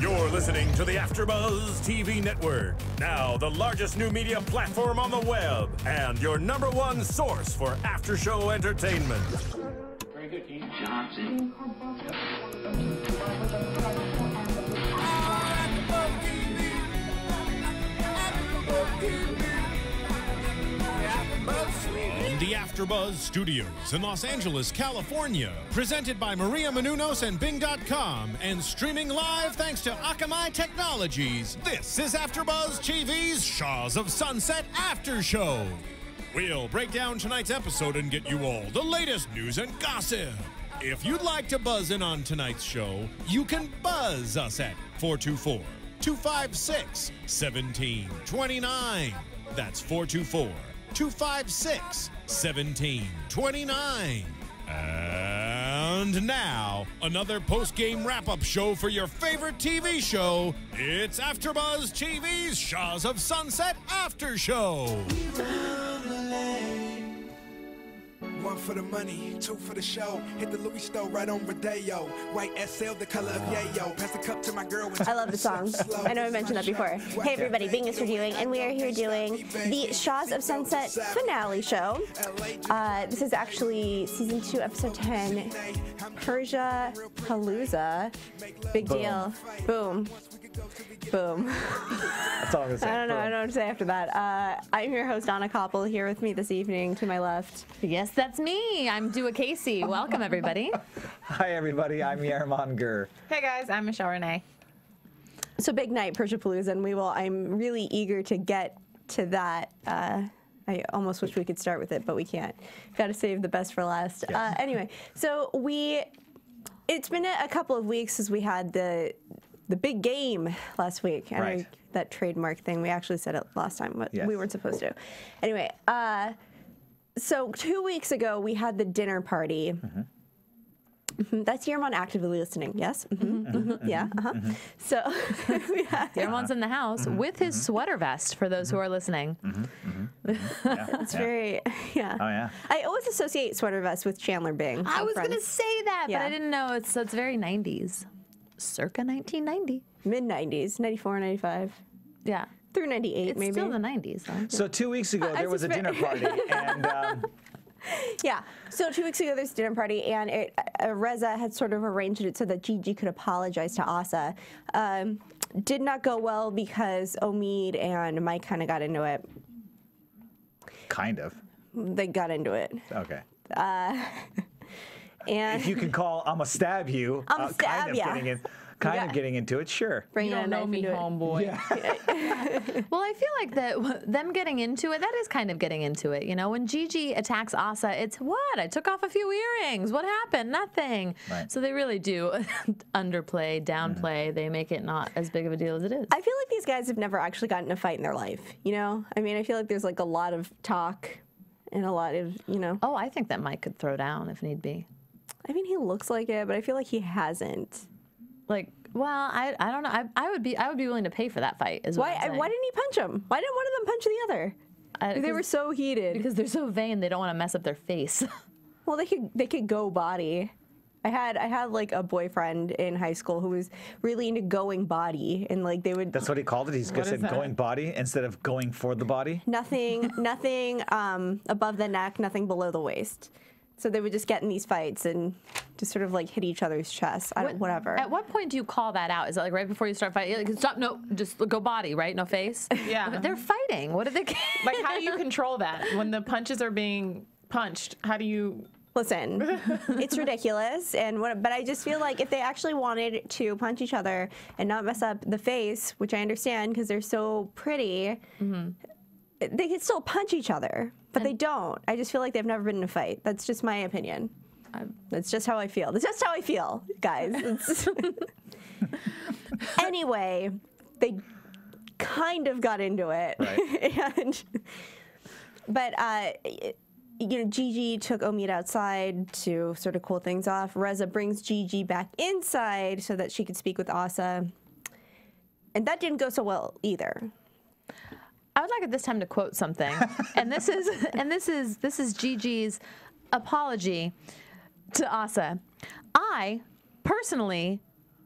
You're listening to the AfterBuzz TV network, now the largest new media platform on the web, and your #1 source for after-show entertainment. Very good, Keith Johnson. From the AfterBuzz Studios in Los Angeles, California, presented by Maria Menounos and Bing.com, and streaming live thanks to Akamai Technologies, this is AfterBuzz TV's Shahs of Sunset After Show. We'll break down tonight's episode and get you all the latest news and gossip. If you'd like to buzz in on tonight's show, you can buzz us at 424-256-1729. That's 424-256-1729. And now, another post-game wrap-up show for your favorite TV show. It's AfterBuzz TV's Shahs of Sunset After Show. One for the money, two for the show. Hit the Louis store right on Rodeo. White SL, the color of yayo. Pass the cup to my girl. I love the song. I know I mentioned that before. Hey everybody, Bing is doing, and we are here doing the Shahs of Sunset finale show. This is actually season 2, episode 10, Persia-palooza. Big deal. Boom. Boom. That's all I'm gonna say. I don't know what to say after that. I'm your host, Anna Koppel, here with me this evening to my left. Yes, that's me. I'm Du'a Kaissi. Welcome, everybody. Hi, everybody. I'm Yerman Gur. Hey, guys. I'm Renee. So big night, Persia-palooza, and I'm really eager to get to that. I almost wish we could start with it, but we can't. Got to save the best for last. Yes. Anyway, so it's been a couple of weeks since we had the big game last week. Right. And that trademark thing, we actually said it last time, but yes. We weren't supposed to. Anyway, so 2 weeks ago, we had the dinner party. Mm-hmm. That's Yerman actively listening, yes? Mm-hmm. Mm-hmm. Yeah, So, Yerman's in the house with his sweater vest, for those who are listening. Yeah. It's very, yeah. Oh, yeah. I always associate sweater vest with Chandler Bing. I was going to say that, Yeah. but I didn't know. It's very 90s. Circa 1990. Mid-90s, 94, 95. Yeah. Through 98, It's maybe. still the 90s, though. So 2 weeks ago, there was a dinner party, and Yeah. So 2 weeks ago, there's a dinner party, and Reza had sort of arranged it so that Gigi could apologize to Asa. Did not go well because Omid and Mike kind of got into it. kind of. They got into it. Okay. And If you can call, I'ma stab you. I'ma stab ya. Kind of getting into it, sure. bring You a don't knife know me, into it. homeboy. Well, I feel like them getting into it, that is kind of getting into it. You know, when Gigi attacks Asa, it's what? I took off a few earrings. What happened? Nothing. Right. So they really do underplay, downplay. They make it not as big of a deal as it is. I feel like these guys have never actually gotten in a fight in their life, you know? I mean, I feel like there's like a lot of talk and a lot of, you know. Oh, I think that Mike could throw down if need be. I mean, he looks like it, but I feel like he hasn't. Like, well, I don't know. I would be willing to pay for that fight. Is what I'm saying. Why didn't he punch him? Why didn't one of them punch the other? They were so heated. Because they're so vain, they don't want to mess up their face. Well, they could go body. I had like a boyfriend in high school who was really into going body, and like they would. That's what he called it. He's What said is that? going body instead of going for the body. nothing above the neck, nothing below the waist. So they would just get in these fights and just sort of like hit each other's chests. Whatever. At what point do you call that out? Is it like right before you start fighting? Like, stop! No, just go body, right? No face. Yeah. But they're fighting. What are they? Like, how do you control that when the punches are being punched? How do you? Listen, it's ridiculous, but I just feel like if they actually wanted to punch each other and not mess up the face, which I understand because they're so pretty, they could still punch each other, but they don't. I just feel like they've never been in a fight. That's just my opinion. That's just how I feel. That's just how I feel, guys. Anyway, they kind of got into it, Right. but you know, Gigi took Omid outside to sort of cool things off. Reza brings Gigi back inside so that she could speak with Asa. And that didn't go so well either. I would like at this time to quote something, and this is Gigi's apology to Asa. I personally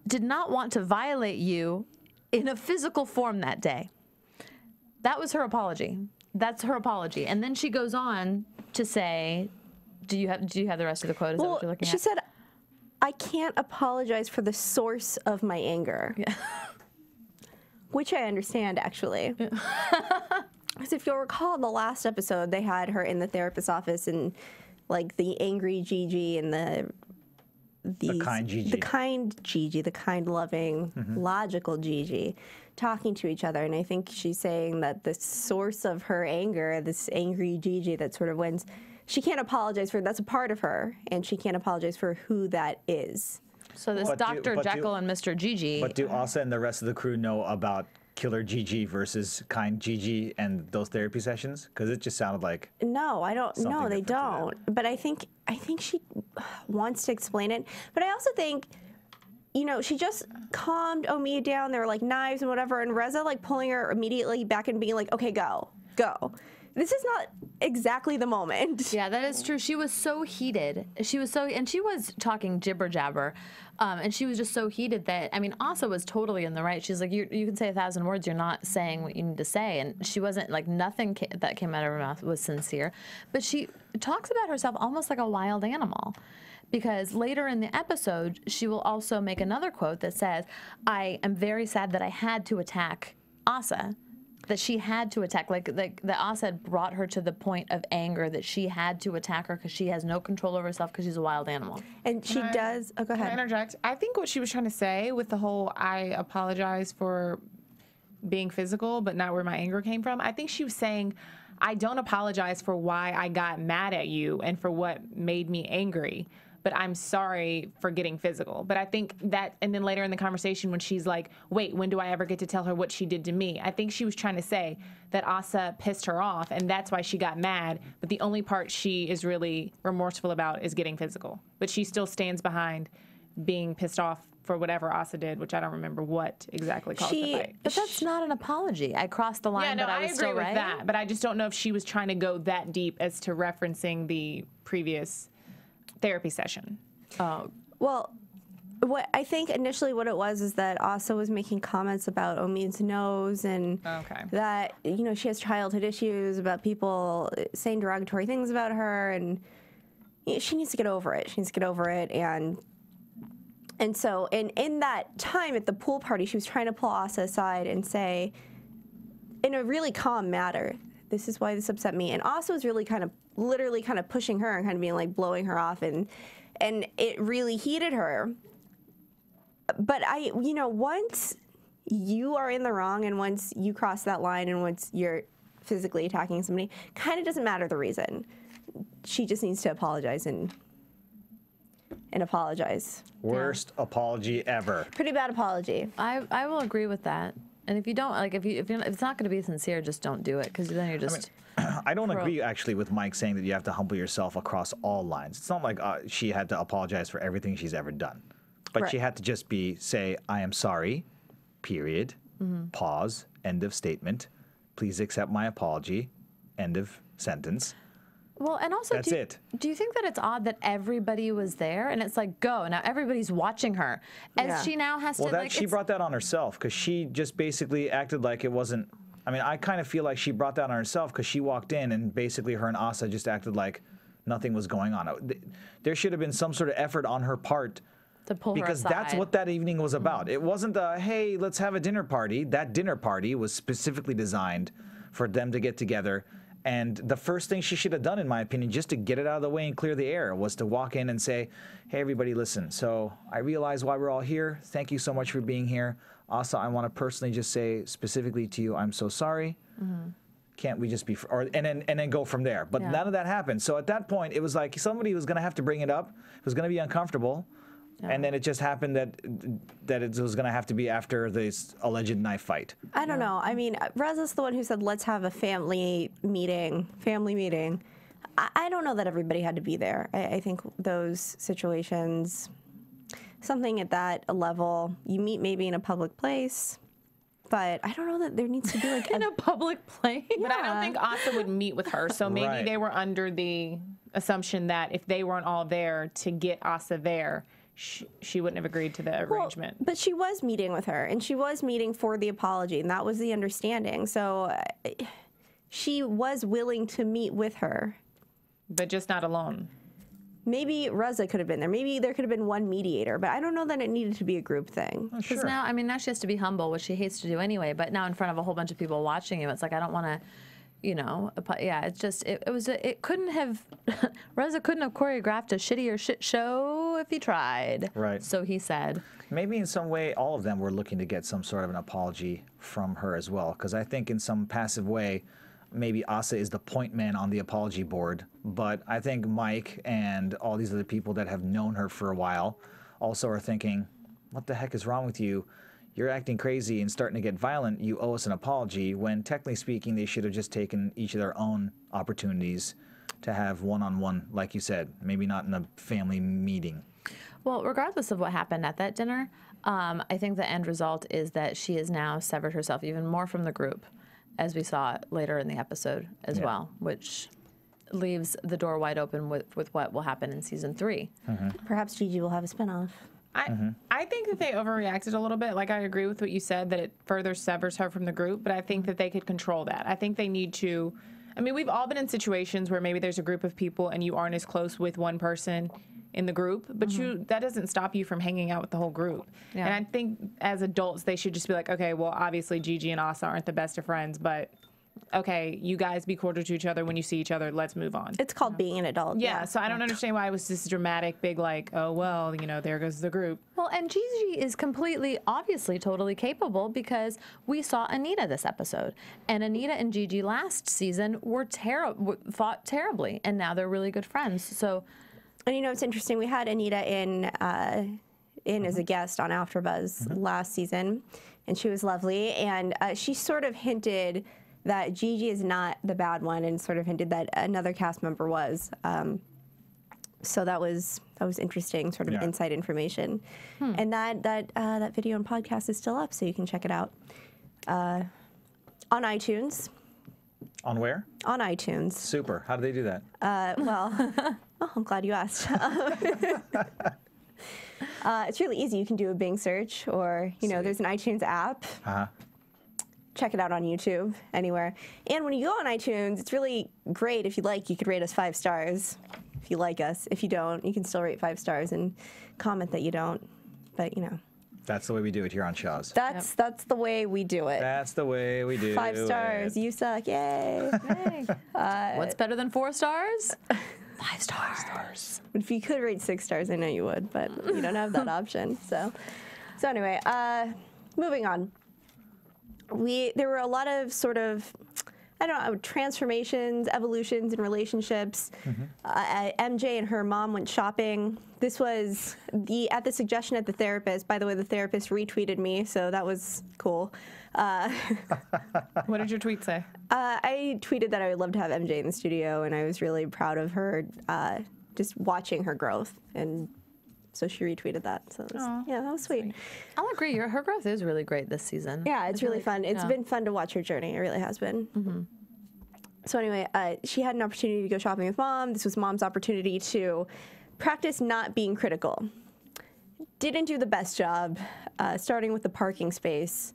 did not want to violate you in a physical form that day. That was her apology. That's her apology. And then she goes on to say, do you have the rest of the quote? Is that what you're looking at? She said, I can't apologize for the source of my anger. Yeah. Which I understand, actually. Because if you'll recall, the last episode, they had her in the therapist's office and, like, the angry Gigi and the kind Gigi. The kind, loving, logical Gigi talking to each other. And I think she's saying that the source of her anger, this angry Gigi that sort of wins, she can't apologize for, that's a part of her, and she can't apologize for who that is. So this Dr. Jekyll and Mr. Gigi. But do Asa and the rest of the crew know about Killer Gigi versus kind Gigi and those therapy sessions? Because it just sounded like no, I don't. No, they don't. But I think she wants to explain it. But I also think, you know, she just calmed Omi down. There were like knives and whatever, and Reza like pulling her immediately back and being like, "Okay, go." This is not exactly the moment. Yeah, that is true. She was so heated. And she was talking jibber jabber, and she was just so heated that, I mean, Asa was totally in the right. She's like, you can say 1,000 words, you're not saying what you need to say. And she wasn't, like, nothing that came out of her mouth was sincere. But she talks about herself almost like a wild animal. Because later in the episode, she will also make another quote that says, I am very sad that I had to attack Asa. That she had to attack, like that Asa had brought her to the point of anger that she had to attack her because she has no control over herself because she's a wild animal. And she does. Oh, go ahead. Can I interject? I think what she was trying to say with the whole "I apologize for being physical, but not where my anger came from." I think she was saying, "I don't apologize for why I got mad at you and for what made me angry, but I'm sorry for getting physical." But I think that, and then later in the conversation when she's like, wait, when do I ever get to tell her what she did to me? I think she was trying to say that Asa pissed her off and that's why she got mad. But the only part she is really remorseful about is getting physical. But she still stands behind being pissed off for whatever Asa did, which I don't remember what exactly caused the fight. But that's not an apology. I crossed the line, yeah, no, but I was agree still with right. that. But I just don't know if she was trying to go that deep as to referencing the previous therapy session. Oh, well, what I think initially what it was is that Asa was making comments about Omi's nose and that, you know, she has childhood issues about people saying derogatory things about her, and you know, she needs to get over it. She needs to get over it, and so in that time at the pool party, she was trying to pull Asa aside and say, in a really calm manner, this is why this upset me. And Asa was really literally kind of pushing her and kind of being like blowing her off, and it really heated her. But you know, once you are in the wrong and once you cross that line and once you're physically attacking somebody, kind of doesn't matter the reason. She just needs to apologize and apologize. Worst apology ever. Pretty bad apology. I will agree with that. And if you don't, like, if it's not going to be sincere, just don't do it, because then you're just. I don't agree actually with Mike saying that you have to humble yourself across all lines. It's not like she had to apologize for everything she's ever done, but she had to just say, I am sorry, period, pause, end of statement, please accept my apology, end of sentence. Well, and also, That's it. Do you think that it's odd that everybody was there and it's like, go, now everybody's watching her as she now has to, like, she brought that on herself because she just basically acted like it wasn't. I mean, I kind of feel like she brought that on herself because she walked in and basically her and Asa just acted like nothing was going on. There should have been some sort of effort on her part to pull her because aside. that's what that evening was about. It wasn't hey, let's have a dinner party. That dinner party was specifically designed for them to get together. And the first thing she should have done, in my opinion, just to get it out of the way and clear the air, was to walk in and say, hey, everybody, listen, so I realize why we're all here. Thank you so much for being here. Also, I want to personally just say specifically to you, I'm so sorry. Can't we just be, and then go from there. But none of that happened. So at that point, it was like somebody was going to have to bring it up. It was going to be uncomfortable. And then it just happened that it was going to have to be after this alleged knife fight. I don't know. I mean, Reza's the one who said, let's have a family meeting. I don't know that everybody had to be there. I think those situations, something at that level, you meet maybe in a public place, but I don't know that there needs to be like in a public place. But I don't think Asa would meet with her, so maybe they were under the assumption that if they weren't all there to get Asa there, she wouldn't have agreed to the arrangement. But she was meeting with her, and she was meeting for the apology, and that was the understanding. So she was willing to meet with her. But just not alone. Maybe Reza could have been there. Maybe there could have been one mediator, but I don't know that it needed to be a group thing. Because now, I mean, now she has to be humble, which she hates to do anyway, but now in front of a whole bunch of people watching you, it's like, I don't want to, you know, yeah, it's just, it couldn't have, Reza couldn't have choreographed a shittier shit show if he tried. Right. So he said. Maybe in some way, all of them were looking to get some sort of an apology from her as well, because I think in some passive way, maybe Asa is the point man on the apology board, but I think Mike and all these other people that have known her for a while also are thinking, what the heck is wrong with you? You're acting crazy and starting to get violent. You owe us an apology, when technically speaking, they should have just taken each of their own opportunities to have one-on-one, like you said, maybe not in a family meeting. Well, regardless of what happened at that dinner, I think the end result is that she has now severed herself even more from the group, as we saw later in the episode as well, which leaves the door wide open with what will happen in season 3. Perhaps Gigi will have a spinoff. I think that they overreacted a little bit. Like, I agree with what you said, that it further severs her from the group, but I think that they could control that. I think they need to, I mean, we've all been in situations where maybe there's a group of people and you aren't as close with one person in the group, but that doesn't stop you from hanging out with the whole group. Yeah. And I think as adults, they should just be like, okay, well, obviously Gigi and Asa aren't the best of friends, but okay, you guys be cordial to each other when you see each other. Let's move on. It's called being an adult. Yeah, so I don't understand why it was this dramatic, big, like, oh, well, you know, there goes the group. Well, and Gigi is completely, obviously, totally capable, because we saw Anita this episode. And Anita and Gigi last season were fought terribly, and now they're really good friends. So, And you know, it's interesting. We had Anita in as a guest on AfterBuzz last season, and she was lovely. And she sort of hinted that Gigi is not the bad one, and sort of hinted that another cast member was. So that was interesting, sort of inside information. And that video and podcast is still up, so you can check it out on iTunes. On where? On iTunes. Super. How do they do that? Well, oh, I'm glad you asked. It's really easy. You can do a Bing search, or, you know, there's an iTunes app. Check it out on YouTube, anywhere. And when you go on iTunes, it's really great. If you like, you could rate us 5 stars. If you like us. If you don't, you can still rate 5 stars and comment that you don't. But, you know. That's the way we do it here on Shahs. That's the way we do it. That's the way we do 5 stars. it. You suck. Yay. what's better than 4 stars? 5 stars. If you could rate 6 stars, I know you would, but you don't have that option. So anyway, moving on. There were a lot of sort of, I don't know, transformations, evolutions in relationships. MJ and her mom went shopping. This was at the suggestion of the therapist. By the way, the therapist retweeted me, so that was cool. What did your tweet say? I tweeted that I would love to have MJ in the studio, and I was really proud of her, just watching her growth. And so she retweeted that. So yeah, that was sweet. I'll agree. Her growth is really great this season. Yeah, it's really fun. It's been fun to watch her journey. It really has been. So anyway, she had an opportunity to go shopping with Mom. This was Mom's opportunity to practice not being critical. Didn't do the best job, starting with the parking space.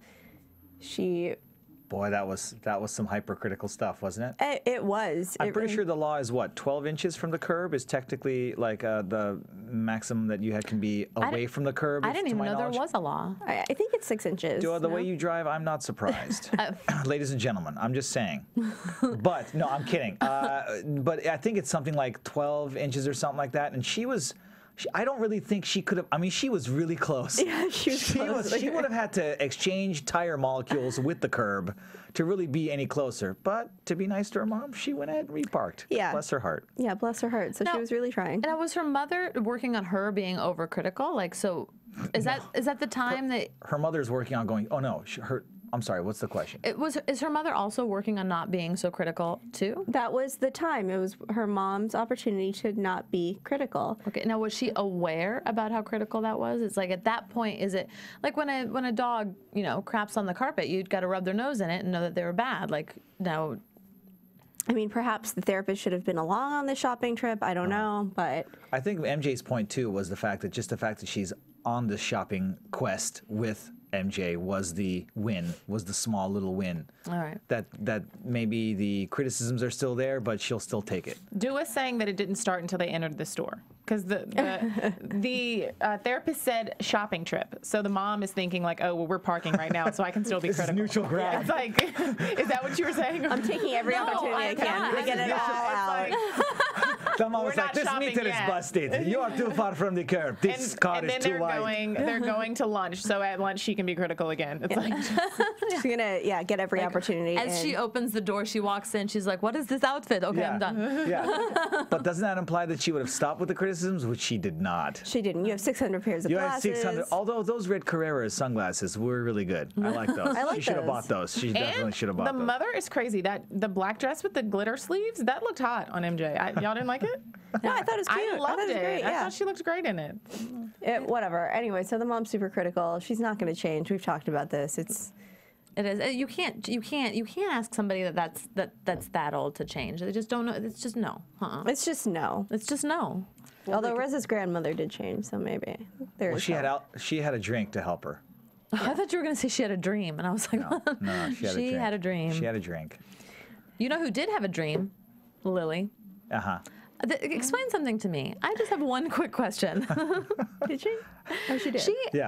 Boy, that was some hypercritical stuff, wasn't it? It was. I'm pretty sure the law is what, 12 inches from the curb is technically like the maximum that you can be away from the curb. I didn't even know there was a law. I think it's 6 inches. The way you drive, I'm not surprised. Ladies and gentlemen, I'm just saying. But no, I'm kidding. But I think it's something like 12 inches or something like that. And I don't really think she could have. I mean, she was really close. Yeah, she was close. She would have had to exchange tire molecules with the curb to really be any closer. But to be nice to her mom, she went ahead and reparked. Yeah. Bless her heart. Yeah, bless her heart. So she was really trying. And was her mother working on her being overcritical? Like, so is that the time that her mother's working on going? Oh no, I'm sorry. What's the question? Is her mother also working on not being so critical too? That was the time. It was her mom's opportunity to not be critical. Okay. Now, was she aware about how critical that was? It's like at that point, is it like when a dog, craps on the carpet, you've got to rub their nose in it and know that they were bad. Like, no. I mean, perhaps the therapist should have been along on the shopping trip. I don't know, but I think MJ's point too was the fact that she's on the shopping quest with MJ was the win, was the small little win. All right. That maybe the criticisms are still there, but she'll still take it. Du'a saying that it didn't start until they entered the store because the therapist said shopping trip. So the mom is thinking like, oh, well, we're parking right now, so I can still be critical. This is neutral ground. Yeah, it's like, is that what you were saying? I'm taking every opportunity I can to get it all out. The mom was We're like, not this shopping meter is yet." busted. You are too far from the curb. This car and is then too wide. they're going to lunch. So at lunch she can be critical again. It's like She's gonna get every opportunity. As she opens the door, she walks in. She's like, "What is this outfit? Okay, I'm done." Yeah. But doesn't that imply that she would have stopped with the criticisms, which she did not? She didn't. You have 600 pairs of You had glasses. 600. Although those red Carrera's sunglasses were really good. I like those. I like She should have those. bought those. She definitely should have bought the those. mother is crazy. That the black dress with the glitter sleeves, that looked hot on MJ. Y'all didn't like it? No, I thought it was cute. I loved thought it was it. great. I Yeah. thought she looked great in it. Whatever. Anyway, so the mom's super critical. She's not going to change. We've talked about this. It is. You can't ask somebody that's that old to change. They just don't know. It's just no. It's just no. It's just no. Although Reza's grandmother did change, so maybe there's. Well, she had a drink to help her. I thought you were going to say she had a dream, and I was like, No, she had a drink. She had a dream. She had a drink. You know who did have a dream? Lily. Uh-huh. Explain something to me. I just have one quick question. Did she? Oh, she did.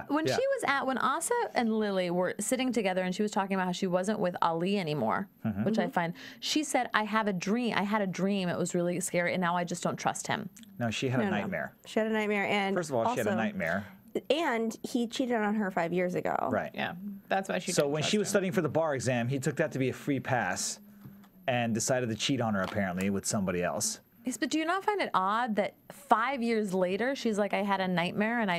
When Asa and Lily were sitting together and she was talking about how she wasn't with Ali anymore, which I find, she said, I had a dream. It was really scary, and now I just don't trust him. No, she had a nightmare. She had a nightmare, and First of all, she had a nightmare. And he cheated on her 5 years ago. Right. Yeah, that's why she. So didn't when trust she was him. studying for the bar exam, he took that to be a free pass and decided to cheat on her, apparently, with somebody else. Yes, but do you not find it odd that 5 years later she's like, I had a nightmare, and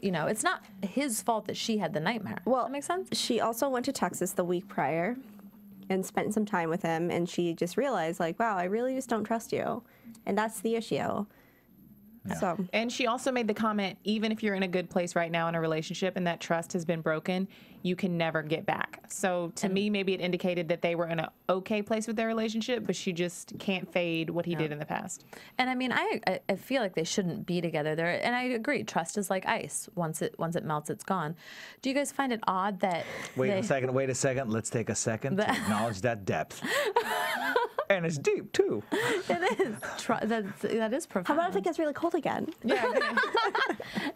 it's not his fault that she had the nightmare. Well, Does that make sense? She also went to Texas the week prior and spent some time with him, and she just realized, like, wow, I really just don't trust you, and that's the issue. So. And she also made the comment, even if you're in a good place right now in a relationship and that trust has been broken, you can never get back. So to me, maybe it indicated that they were in an okay place with their relationship, but she just can't fade what he did in the past. And I mean, I feel like they shouldn't be together there. And I agree, trust is like ice. Once it melts, it's gone. Do you guys find it odd that Wait a second. Let's take a second to acknowledge that depth. And it's deep, too. It is. That is profound. How about if it gets really cold again? Yeah.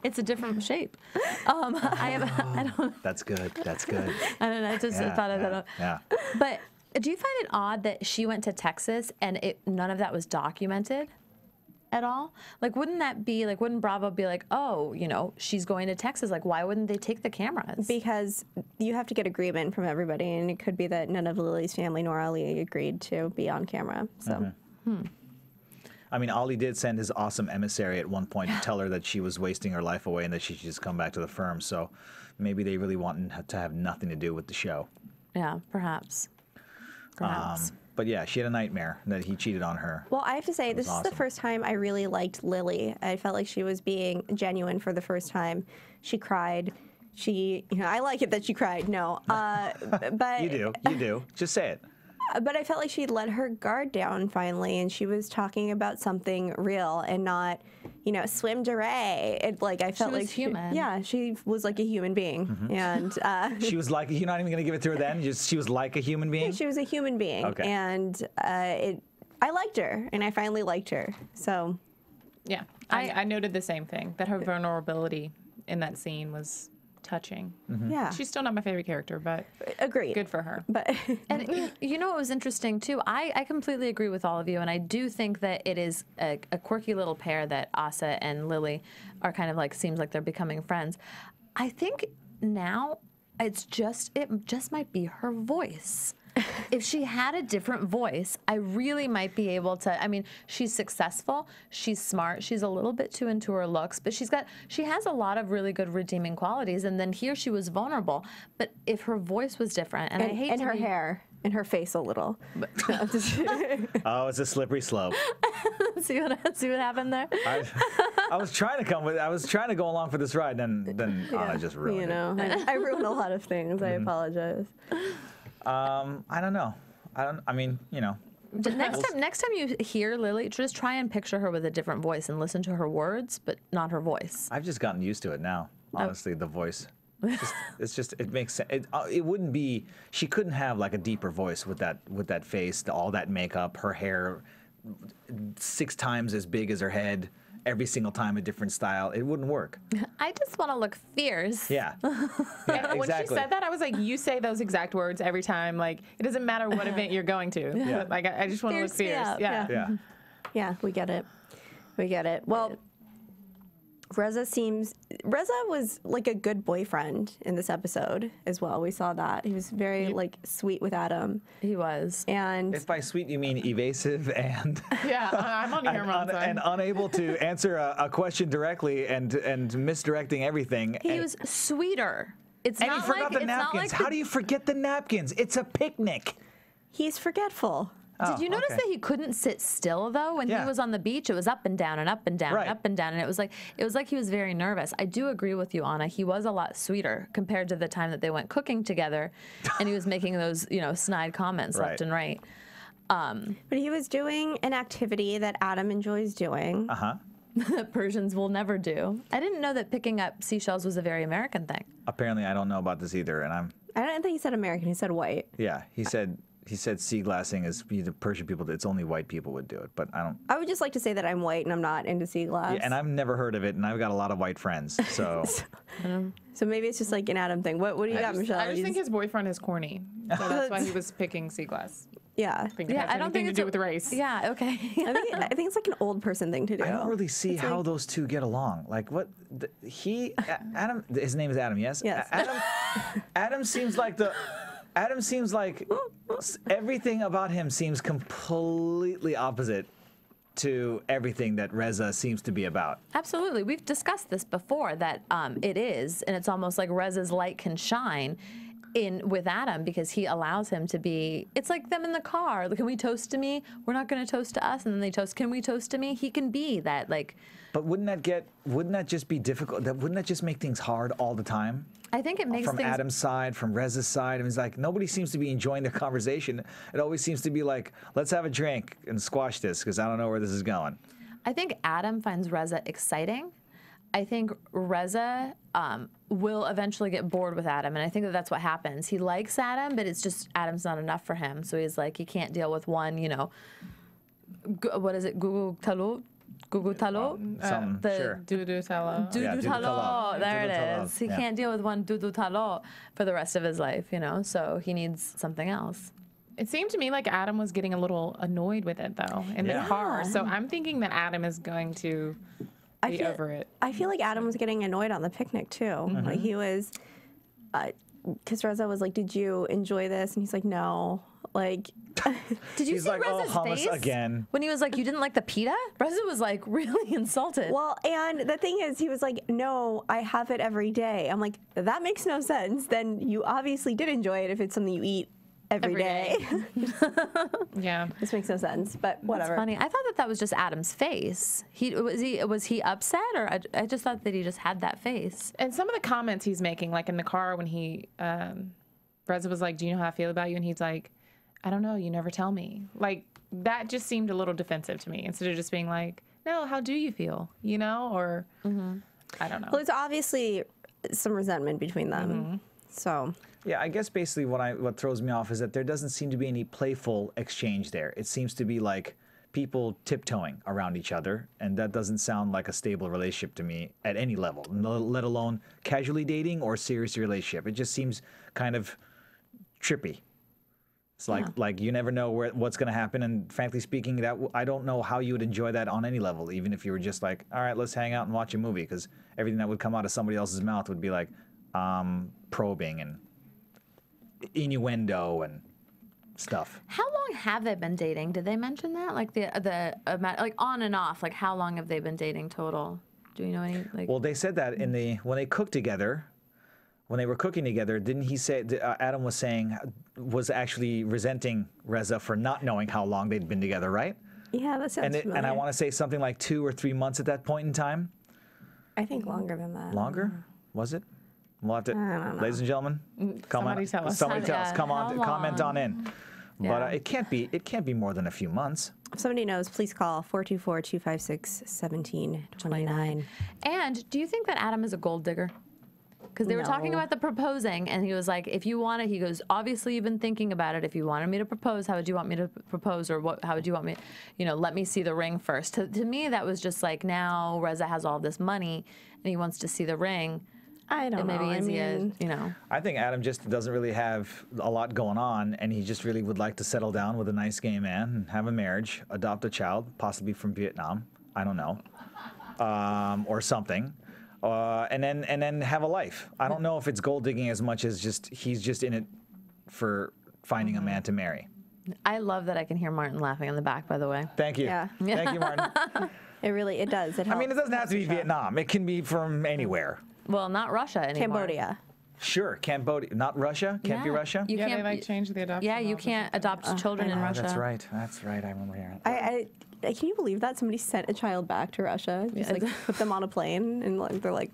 It's a different shape. I don't. That's good. That's good. I don't know. I just thought of that. Yeah. But do you find it odd that she went to Texas and none of that was documented at all? Like, wouldn't Bravo be like, oh, she's going to Texas? Like, why wouldn't they take the cameras? Because you have to get agreement from everybody, and it could be that none of Lily's family nor Ali agreed to be on camera. So. I mean, Ali did send his awesome emissary at one point to tell her that she was wasting her life away and that she should just come back to the firm. So maybe they really want to have nothing to do with the show. Yeah, perhaps. But yeah, she had a nightmare that he cheated on her. Well, I have to say, this is awesome. the first time I really liked Lily. I felt like she was being genuine for the first time. She cried. I like it that she cried. No, but You do. Just say it. But I felt like she let her guard down finally, and she was talking about something real and not, swim durée. I felt like human. She was like a human being, and She was like, you're not even going to give it to her then? She was like a human being? she was a human being, Okay. and I liked her, and I finally liked her. So, Yeah. I noted the same thing, that her vulnerability in that scene was touching. yeah, She's still not my favorite character, but agreed. good for her. But And what was interesting too? I completely agree with all of you, and I do think that it is a quirky little pair that Asa and Lily are kind of like, seems like they're becoming friends. I think now it just might be her voice. If she had a different voice, I really might be able to. I mean, she's successful, she's smart, she's a little bit too into her looks, but she has a lot of really good redeeming qualities. And then here she was vulnerable. But if her voice was different, and I hate her hair and her face a little. Oh, it's a slippery slope. see what happened there. I was trying to go along for this ride, then Anna just ruined it. I ruined a lot of things. I apologize. I don't know. Next time you hear Lilly, just try and picture her with a different voice and listen to her words, but not her voice. I've just gotten used to it now. Honestly, the voice. It makes sense. It wouldn't be. She couldn't have like a deeper voice with that face, all that makeup, her hair 6 times as big as her head, every single time a different style. It wouldn't work. I just want to look fierce. Yeah. Yeah, when she said that, I was like, you say those exact words every time. Like, it doesn't matter what event you're going to. Yeah. Like, I just want to look fierce. Yeah. Yeah. Yeah, we get it. We get it. Well, Reza was like a good boyfriend in this episode as well. We saw that. He was very like sweet with Adam. He was. And If by sweet you mean evasive and Yeah, I'm on Yerman's side. and unable to answer a question directly and misdirecting everything. He was sweeter. It's And not he forgot like, the it's not napkins. like How do you forget the napkins? It's a picnic. he's forgetful. Did you notice okay. that he couldn't sit still though? When he Yeah. was on the beach, it was up and down and up and down Right. and up and down, and it was like he was very nervous. I do agree with you, Anna. He was a lot sweeter compared to the time that they went cooking together, and he was making those snide comments left Right. and right. But he was doing an activity that Adam enjoys doing. That Persians will never do. I didn't know that picking up seashells was a very American thing. Apparently, I don't know about this either, and I don't think he said American. He said white. yeah. He said sea glassing is the Persian people. It's only white people would do it, but I don't. I would just like to say that I'm white and I'm not into sea glass. Yeah, and I've never heard of it, and I've got a lot of white friends, so. So maybe it's just like an Adam thing. What do you got, Michelle? I just think his boyfriend is corny. So that's why he was picking sea glass. Yeah. I think it has I don't anything think to it's do with race. Yeah, okay. I think it's like an old person thing to do. I don't really see how those two get along. Like what Adam. His name is Adam. Yes. Yes. Adam seems like everything about him seems completely opposite to everything that Reza seems to be about. Absolutely. We've discussed this before, that it is, and it's almost like Reza's light can shine with Adam because he allows him to be. It's like them in the car. Can we toast to me? We're not going to toast to us. And then they toast, can we toast to me? He can be that, like. But wouldn't that just be difficult? Wouldn't that just make things hard all the time? I think it makes from things. Adam's side, from Reza's side. I mean, it's like nobody seems to be enjoying the conversation. It always seems to be like, let's have a drink and squash this because I don't know where this is going. I think Adam finds Reza exciting. I think Reza will eventually get bored with Adam, and I think that's what happens. He likes Adam, but it's just Adam's not enough for him. So he's like, he can't deal with one, what is it, Gugu Talo? Sure. Dudu talo. Dudu talo. There it is. He can't deal with one dudu talo for the rest of his life, so he needs something else. It seemed to me like Adam was getting a little annoyed with it, though, in the car. So I'm thinking that Adam is going to be over it. I feel like Adam was getting annoyed on the picnic, too. Like, he was, because Reza was like, did you enjoy this? And he's like, no. Like, did you He's see like, oh, Reza's hummus face again. when he was like, you didn't like the pita? Reza was like really insulted. well, and the thing is, he was like, no, I have it every day. I'm like, that makes no sense. Then you obviously did enjoy it if it's something you eat every day. Yeah. This makes no sense, but whatever. That's funny. I thought that was just Adam's face. Was he upset, or I just thought that he just had that face. And some of the comments he's making, like in the car when Reza was like, do you know how I feel about you? And he's like, I don't know, you never tell me. Like, that just seemed a little defensive to me, instead of just being like, no, how do you feel? Or, I don't know. Well, there's obviously some resentment between them. So. Yeah, I guess basically what throws me off is that there doesn't seem to be any playful exchange there. It seems to be like people tiptoeing around each other, and that doesn't sound like a stable relationship to me at any level, let alone casually dating or serious relationship. It just seems kind of trippy. It's like you never know what's going to happen, and frankly speaking, that I don't know how you would enjoy that on any level, even if you were just like, all right, let's hang out and watch a movie, because everything that would come out of somebody else's mouth would be like probing and innuendo and stuff. How long have they been dating? Did they mention that? Like the amount, like on and off, like how long have they been dating total? Do you know any? Like, Well, they said that when they cooked together. When they were cooking together, didn't he say, Adam was actually resenting Reza for not knowing how long they'd been together, right? Yeah, that sounds familiar. And I want to say something like 2 or 3 months at that point in time. I think longer than that. Longer? Was it? We'll have to, I don't know. ladies and gentlemen, Somebody tell us. Somebody tell us. Yeah, Come on, how comment long? on in. But it can't be more than a few months. If somebody knows, please call 424-256-1729. And do you think that Adam is a gold digger? Because they were talking No. about the proposing, and he was like, if you want it, he goes, obviously you've been thinking about it. If you wanted me to propose, how would you want me to propose? Or how would you want me, let me see the ring first. To me, that was just like, now Reza has all this money, and he wants to see the ring. I don't know. Maybe I think Adam just doesn't really have a lot going on, and he just really would like to settle down with a nice gay man and have a marriage, adopt a child, possibly from Vietnam. I don't know, or something. And then have a life. I don't know if it's gold digging as much as he's just in it for finding a man to marry. I love that I can hear Martin laughing in the back, by the way. Thank you. Yeah. Thank you, Martin. It does. It I mean, it helps. doesn't have to be Vietnam. It can be from anywhere. Well, not Russia anymore. Cambodia. Sure, Cambodia. Not Russia? Can't be Yeah. Russia? You Yeah, can't they like change the adoption. Yeah, you laws or can't something. adopt children in Russia. That's right. That's right. I remember hearing it. I can you believe that somebody sent a child back to Russia? Just like put them on a plane and like, they're like,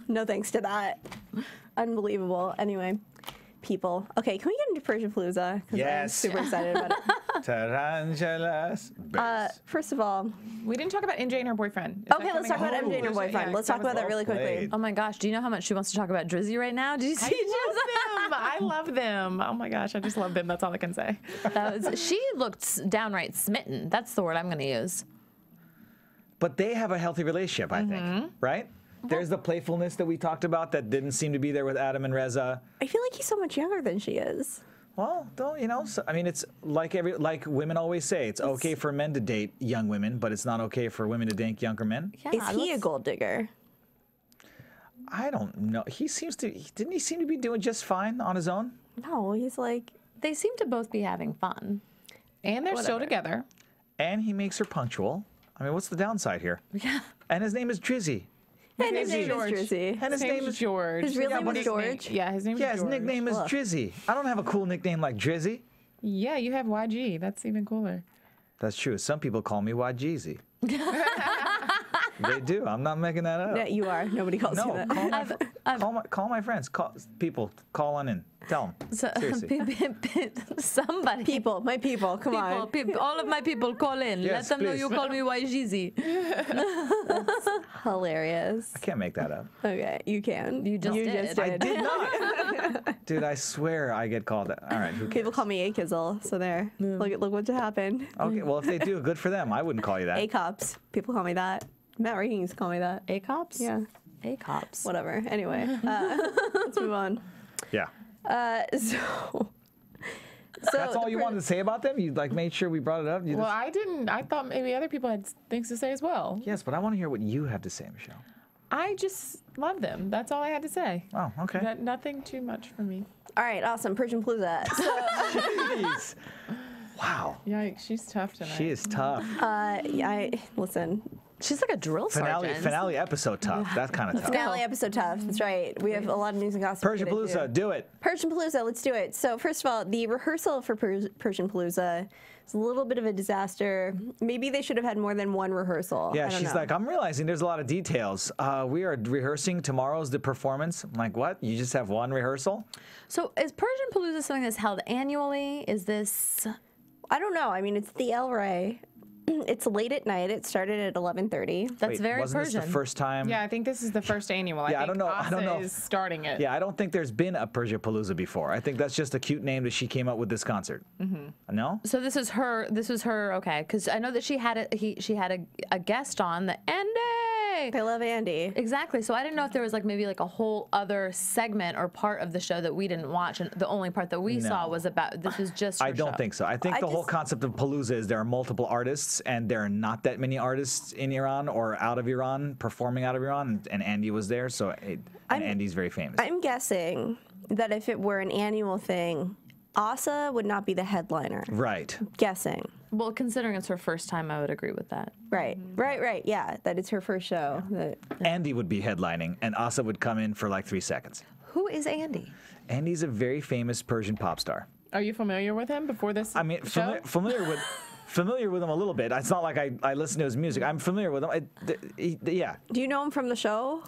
no thanks to that. Unbelievable. Anyway, people. Okay, can we get into Persia-palooza? 'Cause I'm Yes. super excited about it. Tarantulas. First of all, We didn't talk about MJ and her boyfriend. Is that okay, let's talk coming about up? MJ and her boyfriend. Yeah, Let's talk about that really quickly. played. Oh my gosh, do you know how much she wants to talk about Drizzy right now? Did you see? I love them. Oh my gosh, I just love them. That's all I can say. She looked downright smitten. That's the word I'm going to use. But they have a healthy relationship, I think, right? There's the playfulness that we talked about that didn't seem to be there with Adam and Reza. I feel like he's so much younger than she is. Well, I mean, it's like women always say, it's okay for men to date young women, but it's not okay for women to date younger men. Yeah, Is he a gold digger? I don't know. Didn't he seem to be doing just fine on his own? No, he's like, They seem to both be having fun. And they're still together. And he makes her punctual. I mean, what's the downside here? Yeah. And his name is Drizzy. and his name is George. Drizzy. And his name is George. His real Yeah, name but is his George. Yeah, his name is Yeah, his George. nickname is Drizzy. I don't have a cool nickname like Drizzy. Yeah, you have YG. That's even cooler. That's true. Some people call me Wajeezy. They do. I'm not making that up. Yeah, you are. Nobody calls you No, that. call my friends. Call on in. Tell them. So, Seriously. somebody. People, my people, come on. All of my people call in. Yes, Let them know please. you call me YGZ. Hilarious. I can't make that up. Okay, you can. You just did. I did not. Dude, I swear I get called that. All right. Who People cares? call me A-Kizzle, so there. Look what happened. Okay, well, if they do, good for them. I wouldn't call you that. A-Cops. People call me that. Matt Regan used to call me that. A-Cops? Yeah, A-Cops. whatever. Anyway, let's move on. Yeah. So That's all you wanted to say about them? You made sure we brought it up? Well, I didn't. I thought maybe other people had things to say as well. Yes, but I want to hear what you have to say, Michelle. I just love them. That's all I had to say. Oh, okay. Nothing too much for me. All right, awesome. Persian-palooza. So, Jeez. Wow. Yikes, she's tough tonight. She is tough. listen. She's like a drill sergeant. Finale episode tough. That's kind of tough. Finale episode tough. That's right. We have a lot of news and gossip. to get into. Persia-palooza, do it. Persian-palooza, let's do it. So first of all, the rehearsal for Persian-palooza is a little bit of a disaster. Maybe they should have had more than one rehearsal. Yeah, I don't she's know. like, I'm realizing there's a lot of details. We are rehearsing tomorrow's the performance. I'm like, what? You just have one rehearsal? So is Persian-palooza something that's held annually? Is this... I don't know. I mean, it's the El Rey. It's late at night. It started at 11:30. That's Wait, very wasn't Persian. this the first time? Yeah, I think this is the first annual. Yeah, I think don't know- I don't know Asa if- is starting it. Yeah, I don't think there's been a Persia-palooza before. I think that's just a cute name that she came up with this concert. Mm-hmm. No? So this is her. This was her. Okay, because I know that she had a guest on the Andy. I love Andy. Exactly. So I didn't know if there was maybe a whole other segment or part of the show that we didn't watch, and the only part that we saw was about. This was just. I her don't show. think so. I think the whole concept of Palooza is there are multiple artists, and there are not that many artists in Iran or out of Iran performing out of Iran, and Andy was there, so Andy's very famous. I'm guessing that if it were an annual thing, Asa would not be the headliner. Right. Guessing. Well, considering it's her first time, I would agree with that. Right. Right. Yeah, that it's her first show. Andy would be headlining, and Asa would come in for 3 seconds. Who is Andy? Andy's a very famous Persian pop star. Are you familiar with him before this? I mean, show? familiar with him a little bit. It's not like I listen to his music. I'm familiar with him. Yeah. Do you know him from the show?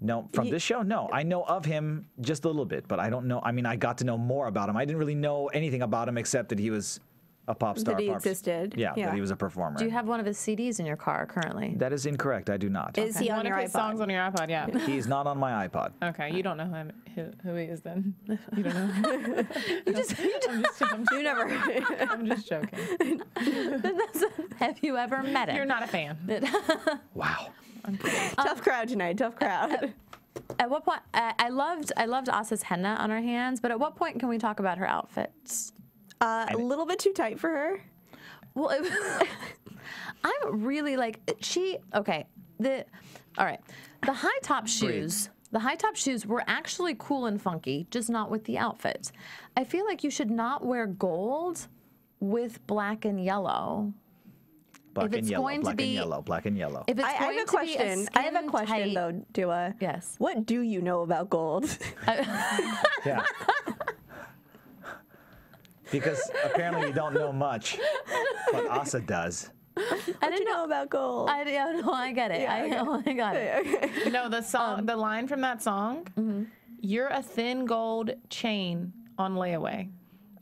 No, from this show, no. I know of him just a little bit, but I don't know. I mean, I got to know more about him. I didn't really know anything about him except that he was a pop star. That he existed. Yeah, that he was a performer. Do you have one of his CDs in your car currently? That is incorrect. I do not. Is he on One your of his iPod? songs on your iPod, yeah. He's not on my iPod. Okay, you don't know who he is then. You don't know. You never. I'm just joking. Have you ever met him? You're not a fan. Wow. Tough crowd tonight. Tough crowd. At what point? I loved Asa's henna on her hands, but at what point can we talk about her outfits? A little bit too tight for her. Well, I'm really like okay. All right. The high top shoes. The high top shoes were actually cool and funky, just not with the outfit. I feel like you should not wear gold with black and yellow. Black and yellow, going to black and be- yellow, black and yellow. If it's I going have a to be question. I have a question skin-tight- though, Du'a. Yes. What do you know about gold? Yeah. Because apparently you don't know much, but Asa does. I didn't know about gold. I get it. I got it. No, the song, the line from that song, you're a thin gold chain on layaway.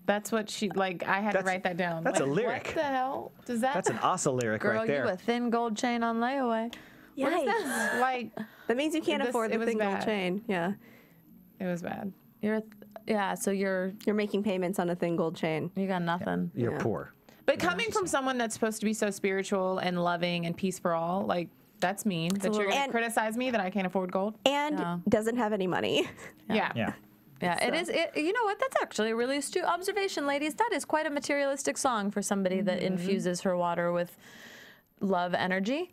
That's what she, like, I had to write that down. That's like, a lyric. What the hell? Does that? That's an Asa lyric Girl, right there. you a thin gold chain on layaway. Yikes. like, That means you can't afford it the was thing gold bad. chain. Yeah. it was bad. So you're You're making payments on a thin gold chain. you got nothing. You're poor. But coming from someone that's supposed to be so spiritual and loving and peace for all, like, that's mean that you're going And- to criticize me that I can't afford gold. And Yeah. doesn't have any money. Yeah. Yeah. Yeah, it is. You know what? That's actually a really astute observation, ladies. That is quite a materialistic song for somebody that infuses her water with love energy.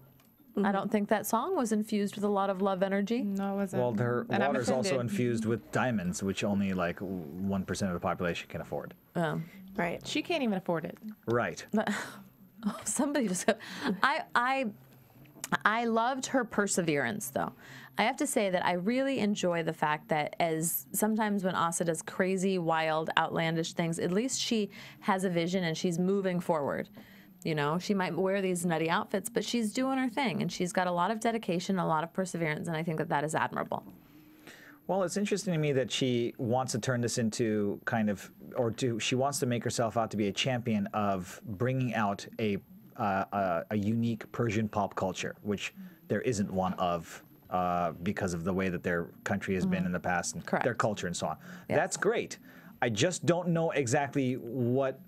I don't think that song was infused with a lot of love energy. No, it wasn't. Well, her And I'm water is also offended. infused with diamonds, which only like 1% of the population can afford. Right. She can't even afford it. Right. Somebody just got. I loved her perseverance, though. I have to say that I really enjoy the fact that as sometimes when Asa does crazy, wild, outlandish things, at least she has a vision and she's moving forward. You know, she might wear these nutty outfits, but she's doing her thing, and she's got a lot of dedication, a lot of perseverance, and I think that that is admirable. Well, it's interesting to me that she wants to turn this into kind of, she wants to make herself out to be a champion of bringing out a unique Persian pop culture, which there isn't one of because of the way that their country has been in the past and Correct. their culture and so on. Yes. That's great. I just don't know exactly what.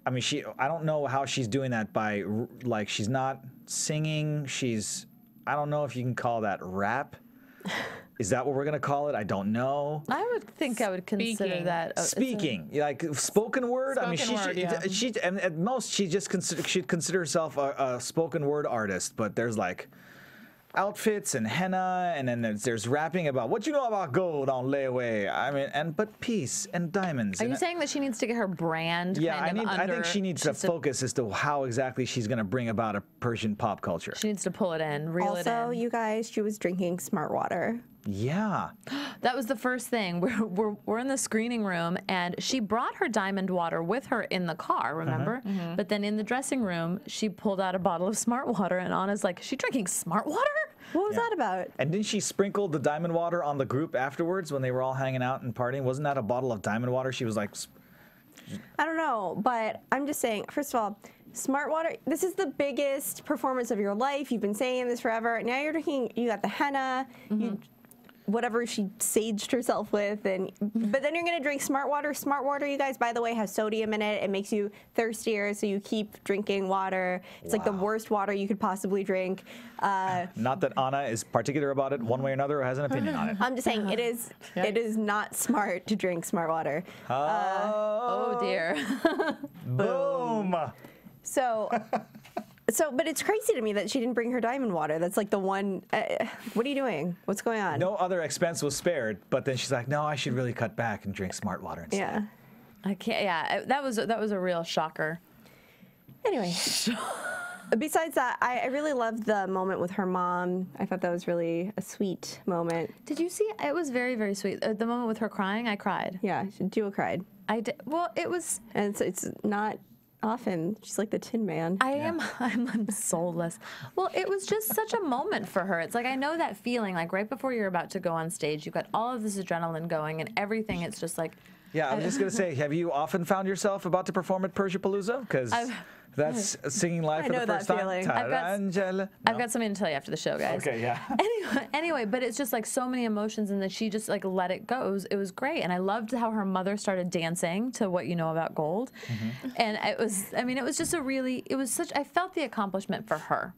I mean, I don't know how she's doing that by, like, she's not singing. I don't know if you can call that rap. Is that what we're going to call it? I don't know. I would think I would consider Speaking. that. Speaking, like spoken word. I mean, Spoken word, yeah. she and at most she just she'd consider herself a spoken word artist. But there's like outfits and henna, and then there's rapping about what you know about gold on layaway. I mean, but peace and diamonds. Are and you saying that she needs to get her brand? Yeah, kind of I think she needs to just focus as to how exactly she's going to bring about a Persian pop culture. She needs to pull it in, reel it Also, in. you guys, she was drinking smart water. Yeah. That was the first thing. We're in the screening room, and she brought her diamond water with her in the car, remember? But then in the dressing room, she pulled out a bottle of smart water, and Anna's like, is she drinking smart water? What was that about? And didn't she sprinkle the diamond water on the group afterwards when they were all hanging out and partying? Wasn't that a bottle of diamond water? She was like, I don't know, but I'm just saying, first of all, smart water, this is the biggest performance of your life. You've been saying this forever. Now you're drinking, you got the henna, whatever she saged herself with, but then you're gonna drink smart water. Smart water, you guys, by the way, has sodium in it. It makes you thirstier, so you keep drinking water. It's like the worst water you could possibly drink. not that Anna is particular about it one way or another or has an opinion on it. I'm just saying, it is not smart to drink smart water. Oh, dear. Boom. But it's crazy to me that she didn't bring her diamond water. That's like the one. What are you doing? What's going on? No other expense was spared, but then she's like, no, I should really cut back and drink smart water instead. Yeah. I can't. Yeah, that was a real shocker. Anyway, besides that, I really loved the moment with her mom. I thought that was really a sweet moment. Did you see? It was very, very sweet. The moment with her crying, I cried. Yeah, Du'a cried. I did. Well, it was. And it's not often. She's like the Tin Man. I'm soulless. Well, it was just such a moment for her. It's like, I know that feeling, like right before you're about to go on stage, you've got all of this adrenaline going and everything. It's just like. Yeah, I was just going to say, have you often found yourself about to perform at Persia-palooza? Because that's singing live for the first time. I've got something to tell you after the show, guys. Okay, yeah. Anyway, but it's just like so many emotions, and then she just like let it go. It was great, and I loved how her mother started dancing to What You Know About Gold, and it was just I felt the accomplishment for her,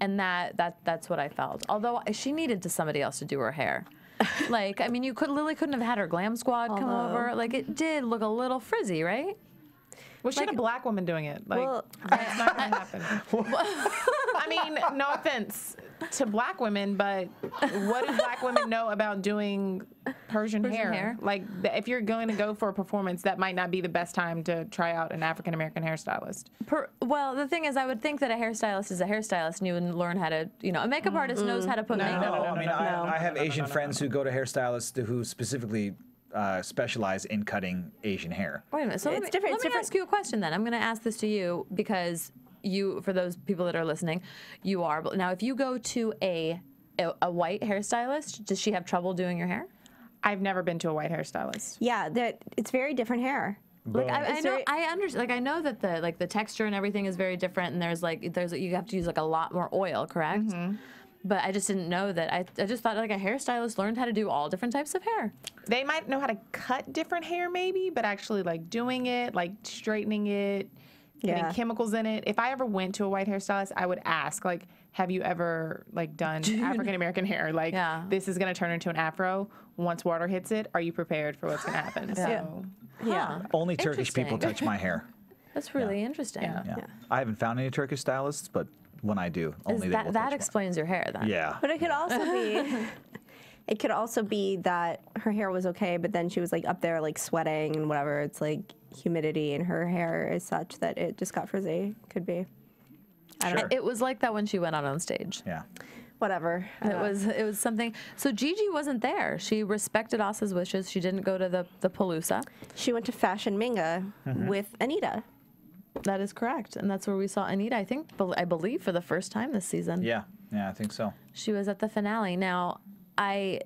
and that's what I felt. Although she needed somebody else to do her hair. Like, I mean, Lilly couldn't have had her glam squad come over. Like, it did look a little frizzy, right? Well, she had a black woman doing it. Like, that's not going to happen. I mean, no offense to black women, but what do black women know about doing Persian hair? Like, if you're going to go for a performance, that might not be the best time to try out an African-American hairstylist. Well, the thing is, I would think that a hairstylist is a hairstylist, and you would learn how to, a makeup artist knows how to put makeup. No, I mean, I have Asian friends who go to hairstylists who specifically specialize in cutting Asian hair. Wait a minute. So It's different. Let me ask you a question then. I'm going to ask this to you because for those people that are listening, you are. Now, if you go to a white hairstylist, does she have trouble doing your hair? I've never been to a white hairstylist. Yeah, it's very different hair. Like I understand. Like I know that the texture and everything is very different, and there's you have to use like a lot more oil, correct? But I just didn't know that. I just thought like a hairstylist learned how to do all different types of hair. They might know how to cut different hair maybe, but actually like doing it, like straightening it, getting chemicals in it. If I ever went to a white hairstylist, I would ask like, have you ever like done African American hair? Like this is going to turn into an afro. Once water hits it, are you prepared for what's going to happen? So, Only Turkish people touch my hair. That's really interesting. Yeah. I haven't found any Turkish stylists, but when I do, only they will touch that mine. explains your hair then. Yeah. But it could also be that her hair was okay, but then she was like up there like sweating and whatever. It's like humidity in her hair is such that it just got frizzy. Could be. I don't know. It was like that when she went out on stage. Yeah. Whatever. It was something. So Gigi wasn't there. She respected Asa's wishes. She didn't go to the Palooza. She went to Fashion Minga with Anita. That is correct, and that's where we saw Anita. I believe for the first time this season. Yeah, I think so. She was at the finale. Now, I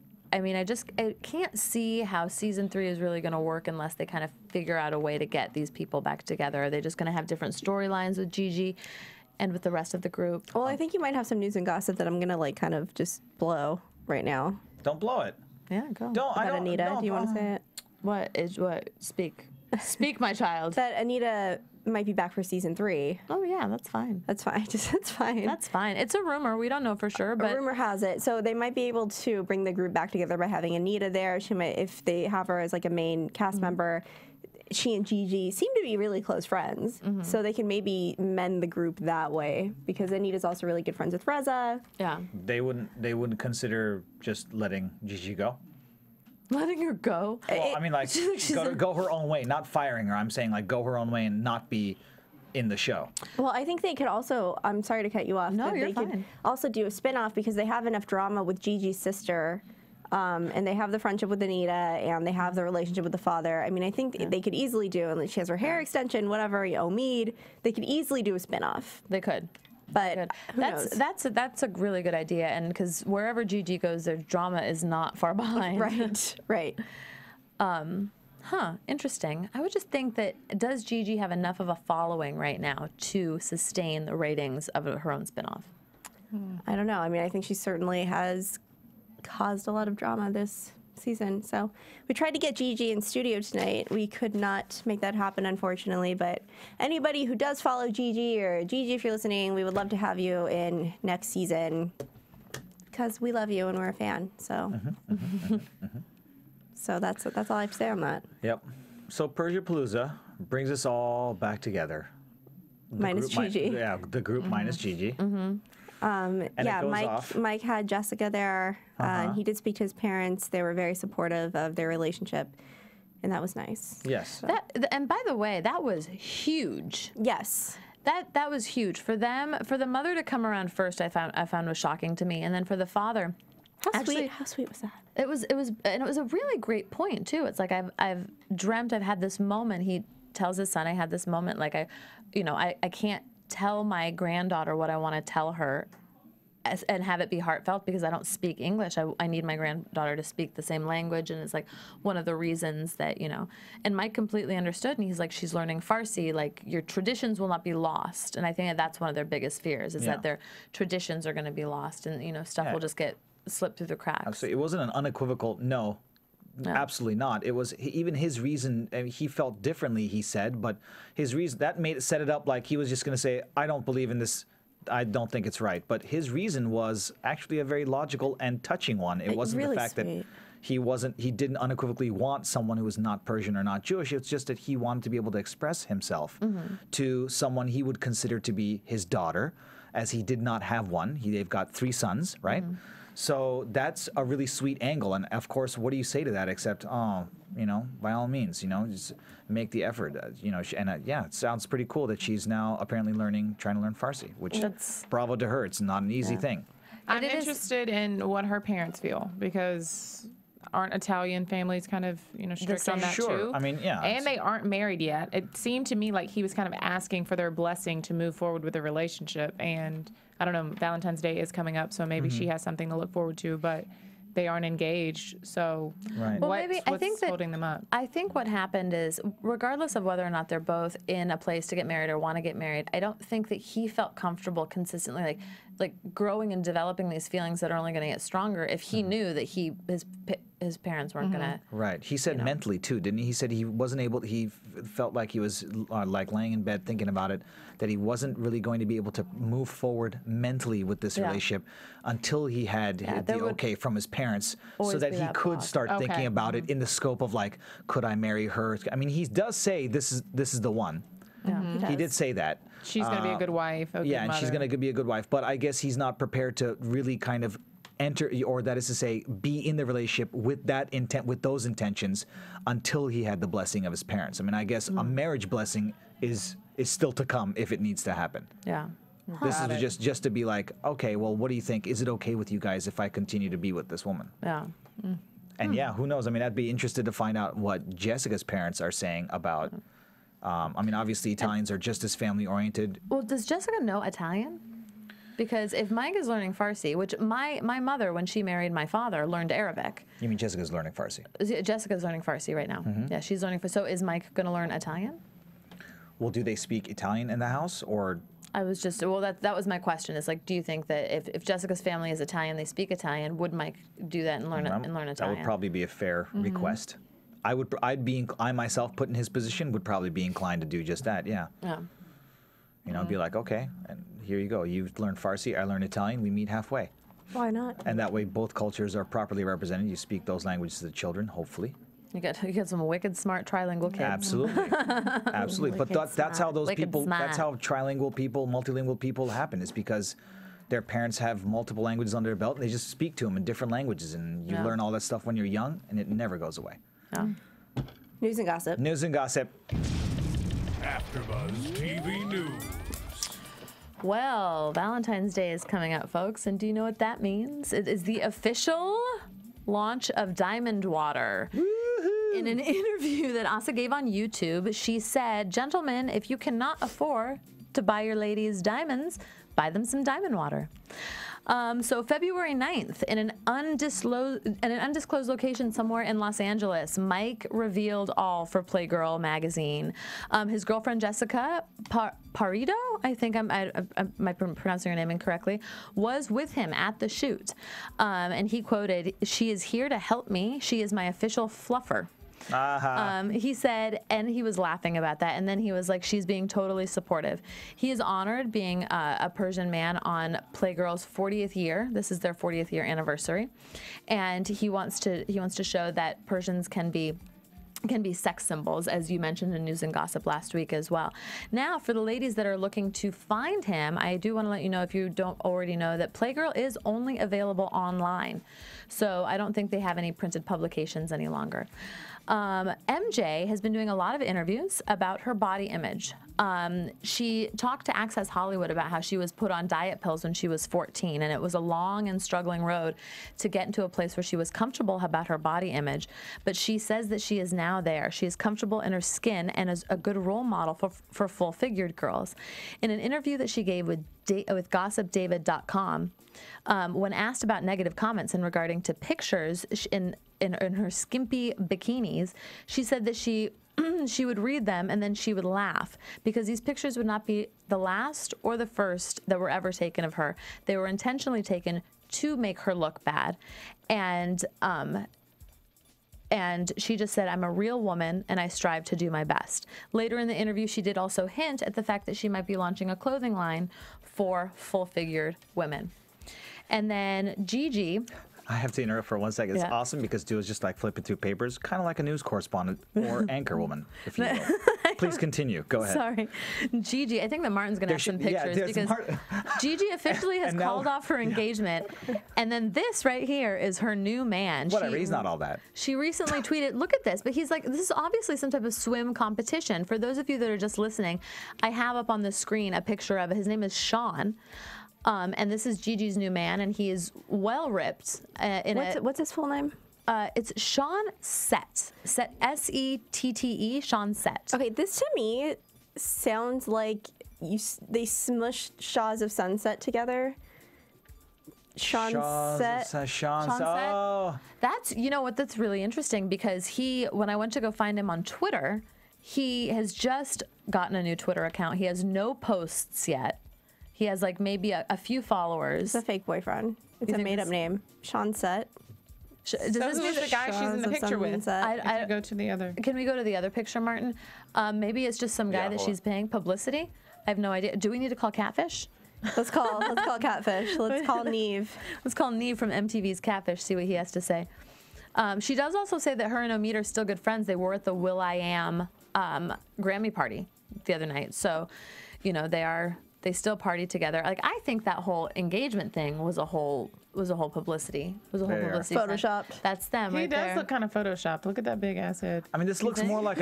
can't see how season 3 is really going to work unless they kind of figure out a way to get these people back together. Are they just going to have different storylines with Gigi and with the rest of the group? Well, I think you might have some news and gossip that I'm going to like kind of just blow right now. Don't blow it. Yeah, go. About Anita, do you want to say it? Speak, my child. That Anita might be back for season 3. Oh yeah, that's fine. That's fine. That's fine. That's fine. It's a rumor. We don't know for sure, but a rumor has it. So they might be able to bring the group back together by having Anita there. She might, if they have her as like a main cast member. She and Gigi seem to be really close friends, so they can maybe mend the group that way. Because Anita's also really good friends with Reza. Yeah. They wouldn't consider just letting Gigi go. Letting her go? Well, I mean, like, go her own way, not firing her. I'm saying, like, go her own way and not be in the show. Well, I think they could also, I'm sorry to cut you off. No, you're they fine. could also do a spin-off because they have enough drama with Gigi's sister, and they have the friendship with Anita, and they have the relationship with the father. I mean, I think they could easily do, and she has her hair extension, whatever, Omid, they could easily do a spin-off. They could. But who knows? That's a really good idea, and because wherever Gigi goes, their drama is not far behind. Right. Interesting. I would just think that, does Gigi have enough of a following right now to sustain the ratings of her own spinoff? I don't know. I mean, I think she certainly has caused a lot of drama this season. So we tried to get Gigi in studio tonight. We could not make that happen, unfortunately. But anybody who does follow Gigi, or Gigi, if you're listening, we would love to have you in next season because we love you and we're a fan. So, so that's all I have to say on that. Yep. So Persia-palooza brings us all back together. Minus Gigi. The group minus Gigi. And yeah, Mike had Jessica there, and he did speak to his parents. They were very supportive of their relationship, and that was nice. Yes. So. And by the way, that was huge. Yes. That was huge for them. For the mother to come around first, I found was shocking to me, and then for the father. How sweet was that? It was a really great point too. It's like I've dreamt I've had this moment. He tells his son, I had this moment, like you know, I can't tell my granddaughter what I want to tell her and have it be heartfelt because I don't speak English. I need my granddaughter to speak the same language, and it's like one of the reasons that, you know, and Mike completely understood, and he's like, she's learning Farsi, like your traditions will not be lost. And I think that that's one of their biggest fears is that their traditions are going to be lost, and, you know, stuff will just get slipped through the cracks. Absolutely. It wasn't an unequivocal no. Absolutely not. It was even his reason. I mean, he felt differently, he said, but his reason that set it up like he was just going to say, I don't believe in this. I don't think it's right. But his reason was actually a very logical and touching one. It wasn't really the fact sweet. that he didn't unequivocally want someone who was not Persian or not Jewish. It's just that he wanted to be able to express himself to someone he would consider to be his daughter, as he did not have one. They've got 3 sons, right? So that's a really sweet angle. And of course, what do you say to that except, oh, you know, by all means, you know, just make the effort, you know. Yeah, it sounds pretty cool that she's now apparently trying to learn Farsi, which bravo to her. It's not an easy thing. I'm interested in what her parents feel, because aren't Italian families kind of, you know, strict on that too? I mean, yeah. And they aren't married yet. It seemed to me like he was kind of asking for their blessing to move forward with the relationship. And I don't know, Valentine's Day is coming up, so maybe she has something to look forward to, but they aren't engaged. So Well, maybe I think that holding them up? I think what happened is, regardless of whether or not they're both in a place to get married or want to get married, I don't think that he felt comfortable consistently like growing and developing these feelings that are only going to get stronger if he knew that his parents weren't going to. Right. He said mentally too, didn't he? He said he wasn't able. He felt like he was like laying in bed thinking about it, that he wasn't really going to be able to move forward mentally with this relationship until he had the okay from his parents, so that he could start thinking about it in the scope of like, could I marry her? I mean, he does say this is the one. Yeah, he did say that. She's going to be a good wife. A good and she's going to be a good wife. But I guess he's not prepared to really kind of enter, or that is to say, be in the relationship with that intent, with those intentions, until he had the blessing of his parents. I mean, I guess a marriage blessing is still to come if it needs to happen. Yeah. This is just to be like, okay, well, what do you think? Is it okay with you guys if I continue to be with this woman? Yeah. And yeah, who knows? I mean, I'd be interested to find out what Jessica's parents are saying about. I mean, obviously, Italians are just as family-oriented. Well, does Jessica know Italian? Because if Mike is learning Farsi, which my mother, when she married my father, learned Arabic. You mean Jessica's learning Farsi? Jessica's learning Farsi right now. Yeah, she's learning. So is Mike going to learn Italian? Well, do they speak Italian in the house, or? I was just, well, that was my question. Is like, do you think that if Jessica's family is Italian, they speak Italian, would Mike do that and learn Italian? That would probably be a fair request. I myself, put in his position, would probably be inclined to do just that. Yeah. Yeah. You know, be like, okay, and here you go. You've learned Farsi, I learned Italian. We meet halfway. Why not? And that way, both cultures are properly represented. You speak those languages to the children, hopefully. You get some wicked smart trilingual kids. Absolutely, absolutely. But that's how those people. That's how trilingual people, multilingual people happen. Is because their parents have multiple languages under their belt, and they just speak to them in different languages, and you learn all that stuff when you're young, and it never goes away. Yeah. News and gossip. News and gossip. AfterBuzz TV News. Well, Valentine's Day is coming up, folks, and do you know what that means? It is the official launch of Diamond Water. In an interview that Asa gave on YouTube, she said, "Gentlemen, if you cannot afford to buy your ladies diamonds, buy them some diamond water." So February 9th, in an undisclosed location somewhere in Los Angeles, Mike revealed all for Playgirl magazine. His girlfriend Jessica Parito, I think I might be pronouncing her name incorrectly, was with him at the shoot. And he quoted, "She is here to help me. She is my official fluffer." He said, and he was laughing about that, and then he was like, she's being totally supportive. He is honored being a Persian man on Playgirl's 40th year. This is their 40th year anniversary, and he wants to show that Persians can be sex symbols, as you mentioned in News and Gossip last week as well. Now, for the ladies that are looking to find him, I do want to let you know, if you don't already know, that Playgirl is only available online. So I don't think they have any printed publications any longer. MJ has been doing a lot of interviews about her body image. She talked to Access Hollywood about how she was put on diet pills when she was 14, and it was a long and struggling road to get into a place where she was comfortable about her body image. But she says that she is now now there. She is comfortable in her skin and is a good role model for full-figured girls. In an interview that she gave with GossipDavid.com, when asked about negative comments in regarding to pictures in her skimpy bikinis, she said that she would read them and then she would laugh because these pictures would not be the last or the first that were ever taken of her. They were intentionally taken to make her look bad. And she just said, I'm a real woman and I strive to do my best. Later in the interview, she did also hint at the fact that she might be launching a clothing line for full-figured women. And then Gigi. I have to interrupt for 1 second. It's awesome because Dua's just like flipping through papers, kind of like a news correspondent or anchor woman, if you will. Please continue. Go ahead. Sorry. Gigi, I think that Martin's going to have some pictures because Gigi officially has called off her engagement. And then this right here is her new man. Whatever, he's not all that. She recently tweeted, look at this, but he's like, this is obviously some type of swim competition. For those of you that are just listening, I have up on the screen a picture of it. His name is Sean. And this is Gigi's new man, and he is well ripped. What's his full name? It's Sean Sett. S-E-T-T-E, Sean Sett. Okay, this to me sounds like they smushed Shahs of Sunset together. Sean Sett. Oh. That's, you know what, that's really interesting because when I went to go find him on Twitter, he has just gotten a new Twitter account. He has no posts yet. He has like maybe a few followers. It's a fake boyfriend. It's a made-up name. Sean Sett. Does this mean the guy she's in the picture with? Sunset. Go to the other. Can we go to the other picture, Martin? Maybe it's just some guy that she's paying publicity. I have no idea. Do we need to call Catfish? Let's call Catfish. Let's call Neve. Let's call Neve from MTV's Catfish. See what he has to say. She does also say that her and Omid are still good friends. They were at the Will.i.am Grammy party the other night. So, you know, they still party together. Like, I think that whole engagement thing was a whole publicity. Photoshopped. That's them. He right does there. look kind of photoshopped. Look at that big ass head. I mean, this looks more like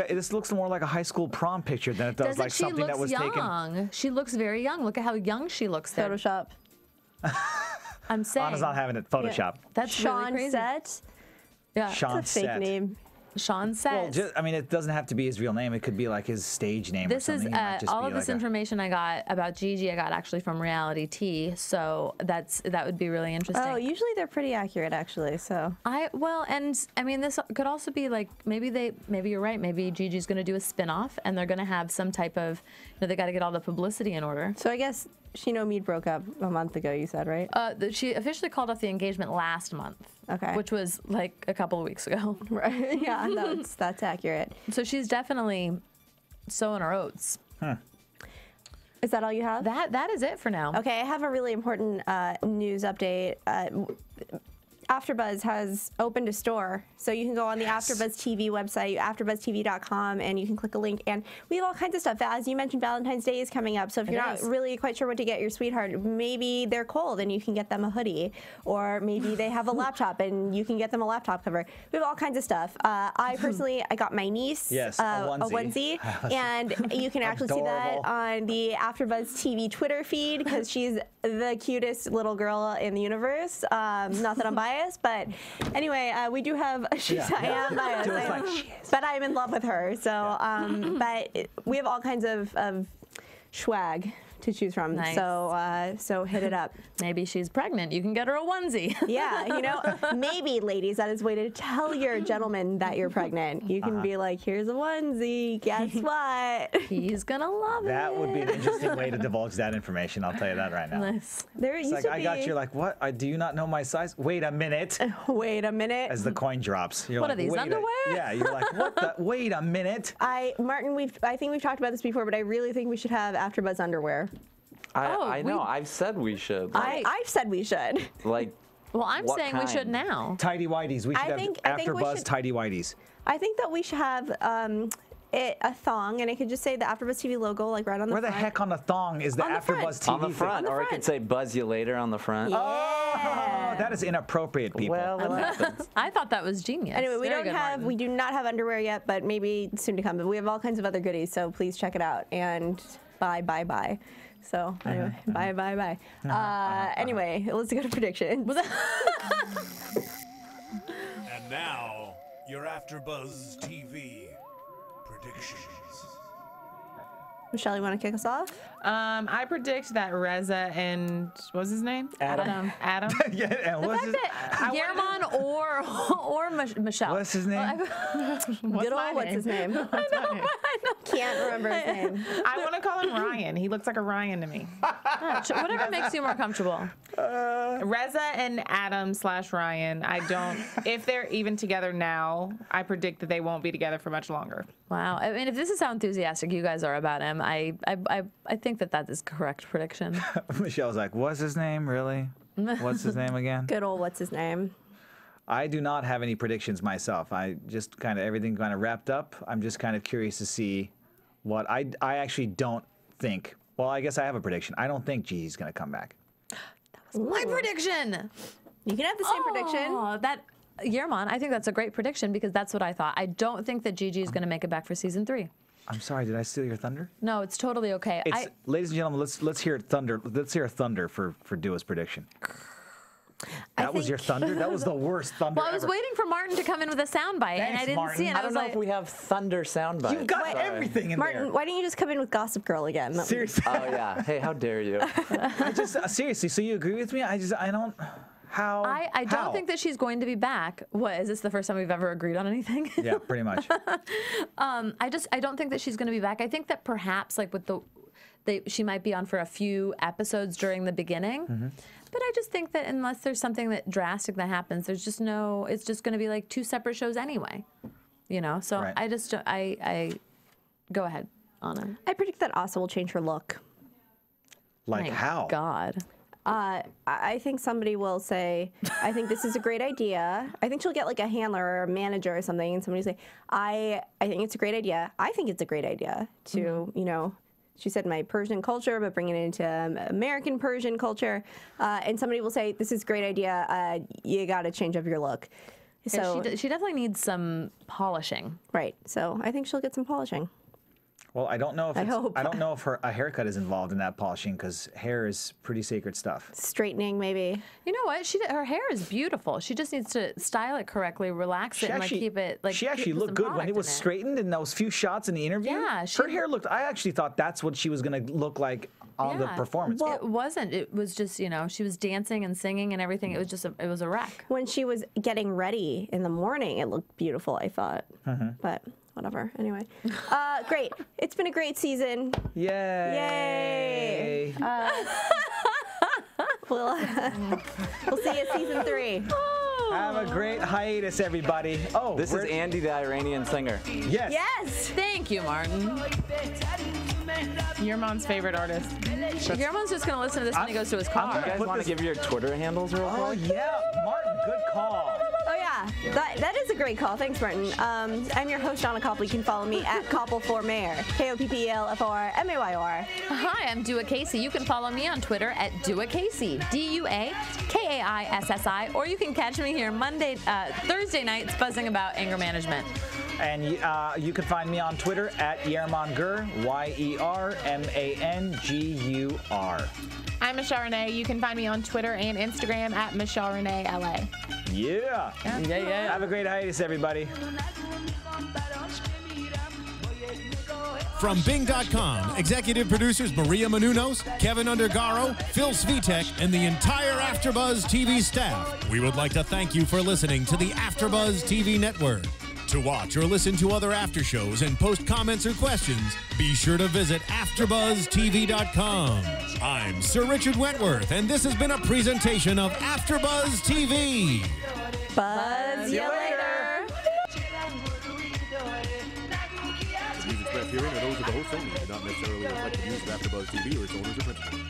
a high school prom picture than it does like something that was taken. She looks very young. Look at how young she looks there. Photoshop. I'm saying. Anna's not having it photoshopped. That's Sean really crazy. Sett. Yeah. Sean It's a fake Sett. name. Sean Sett. Well, I mean, it doesn't have to be his real name. It could be like his stage name. This or is something. He might just all be of this like information I got about Gigi. I got actually from Reality T, so that would be really interesting. Oh, usually they're pretty accurate, actually. So and I mean, this could also be like maybe you're right. Maybe Gigi's going to do a spin-off, and they're going to have some type of, they got to get all the publicity in order. So I guess she and Omid broke up a month ago. You said, right? She officially called off the engagement last month. Okay. Which was like a couple of weeks ago. Right. Yeah, that's accurate. So she's definitely sowing her oats. Is that all you have? That is it for now. Okay, I have a really important news update. AfterBuzz has opened a store, so you can go on the AfterBuzz TV website, AfterBuzzTV.com, and you can click a link. And we have all kinds of stuff. As you mentioned, Valentine's Day is coming up, so if you're not really quite sure what to get your sweetheart, maybe they're cold and you can get them a hoodie, or maybe they have a laptop and you can get them a laptop cover. We have all kinds of stuff. I got my niece a onesie, and you can actually see that on the AfterBuzz TV Twitter feed because she's the cutest little girl in the universe. Not that I'm biased. But anyway, we do have. I am biased, but I'm in love with her. So, but we have all kinds of swag to choose from. Nice. So hit it up. Maybe she's pregnant. You can get her a onesie. Yeah, maybe, ladies, that is a way to tell your gentleman that you're pregnant. You can be like, here's a onesie. Guess what? He's gonna love it. That would be an interesting way to divulge that information. I'll tell you that right now. Nice. There It's used like, to I be. got you. Like, what? Do you not know my size? Wait a minute. Wait a minute. As the coin drops, you're What like, are these, wait underwear? Yeah, you're like, what the? Wait a minute. Martin, I think we've talked about this before, but I really think we should have AfterBuzz underwear. I know. I've said we should. I've said we should. Like, Well, I'm what saying we should kind? now. Tidy whities. We should I think have we AfterBuzz should- tidy whities. I think that we should have a thong, and it could just say the AfterBuzz TV logo, like right on the Where the front. heck on the thong is the On the front. AfterBuzz TV on the front, the or it front. could say "Buzz you later" on the front. Oh, that is inappropriate, people. Well, it happens. I thought that was genius. Anyway, Very good, Martin. we do not have underwear yet, but maybe soon to come. But we have all kinds of other goodies, so please check it out. And bye. So anyway, bye. Anyway, let's go to predictions. And now, Your AfterBuzz TV predictions. Michelle, you want to kick us off? I predict that Reza and what was his name? Adam. Adam. Yeah, and The what's fact that Yerman or Michelle. what's his name? Good old, what's his name? I know. Can't remember his name. I want to call him Ryan. He looks like a Ryan to me. Whatever makes you more comfortable. Reza and Adam / Ryan. I don't. If they're even together now, I predict that they won't be together for much longer. Wow. I mean, if this is how enthusiastic you guys are about him, I think that is correct prediction. Michelle's like, what's his name, really? What's his name again? Good old, what's his name? I do not have any predictions myself. I just kind of, everything kind of wrapped up. I'm just kind of curious to see what I actually don't think. Well, I guess I have a prediction. I don't think Gigi's going to come back. My prediction. You can have the same prediction. Oh, Yerman, I think that's a great prediction because that's what I thought. I don't think that Gigi is going to make it back for season 3. I'm sorry, did I steal your thunder? No, it's totally okay. Ladies and gentlemen, let's hear thunder. Let's hear thunder for Dua's prediction. That was your thunder? That was the worst thunder Well, I was ever. waiting for Martin to come in with a soundbite, and Thanks, I didn't Martin. see it. And I I don't was know like, if we have thunder soundbites. You've got Sorry. everything in Martin, there. why don't you just come in with Gossip Girl again? Seriously. Oh yeah. Hey, how dare you? I just seriously. So you agree with me? I don't. How? I don't think that she's going to be back. What, is this the first time we've ever agreed on anything? Yeah, pretty much. I don't think that she's going to be back. I think that perhaps like with she might be on for a few episodes during the beginning. Mm-hmm. But I just think that unless there's something that drastic that happens, there's just it's just going to be like 2 separate shows anyway. You know? So Right. I go ahead, Anna. I predict that Asa will change her look. Like My how? God. I think somebody will say, I think this is a great idea. I think she'll get like a handler or a manager or something, and somebody will say, I think it's a great idea. I think it's a great idea to, you know, she said my Persian culture, but bringing it into American Persian culture. And somebody will say, this is a great idea. You got to change up your look. So She definitely needs some polishing. right. So I think she'll get some polishing. Well, I don't know if I hope. I don't know if a haircut is involved in that polishing because hair is pretty sacred stuff. Straightening, maybe. You know what? Her hair is beautiful. She just needs to style it correctly, relax it, and like keep it like. She actually put looked some good when product it was in straightened in those few shots in the interview. Yeah, her hair looked. I actually thought that's what she was gonna look like on the Yeah. performance. It wasn't. It was just, you know, she was dancing and singing and everything. It was just it was a wreck. When she was getting ready in the morning, it looked beautiful, I thought. Mm-hmm. But whatever. Anyway. Great. It's been a great season. Yay! Yay. We'll see you at season 3. Have a great hiatus, everybody. Oh, This is Andy, the Iranian singer. Yes. Yes. Thank you, Martin. Your mom's favorite artist. Yerman's just going to listen to this when he goes to his car. You guys want to give your Twitter handles real quick? Oh yeah, Martin, good call. Oh yeah, that is a great call. Thanks, Martin. I'm your host, Anna Koppel. You can follow me at Koppel4Mayor. KOPPELFORMAYOR. Hi, I'm Du'a Kaissi. You can follow me on Twitter at Du'a Kaissi, DUAKAISSI, or you can catch me here Thursday nights buzzing about anger management. And you can find me on Twitter at Yerman Gur, YERMANGUR. I'm Michelle Renee. You can find me on Twitter and Instagram at Michelle Renee LA. Yeah. Yeah. Have a great hiatus, everybody. From Bing.com, executive producers Maria Menounos, Kevin Undergaro, Phil Svitek, and the entire AfterBuzz TV staff, we would like to thank you for listening to the AfterBuzz TV network. To watch or listen to other after shows and post comments or questions, be sure to visit AfterBuzzTV.com. I'm Sir Richard Wentworth, and this has been a presentation of AfterBuzz TV. Buzz you later. The views expressed herein are those of the host only and do not necessarily reflect the views of AfterBuzz TV or its owners or principals.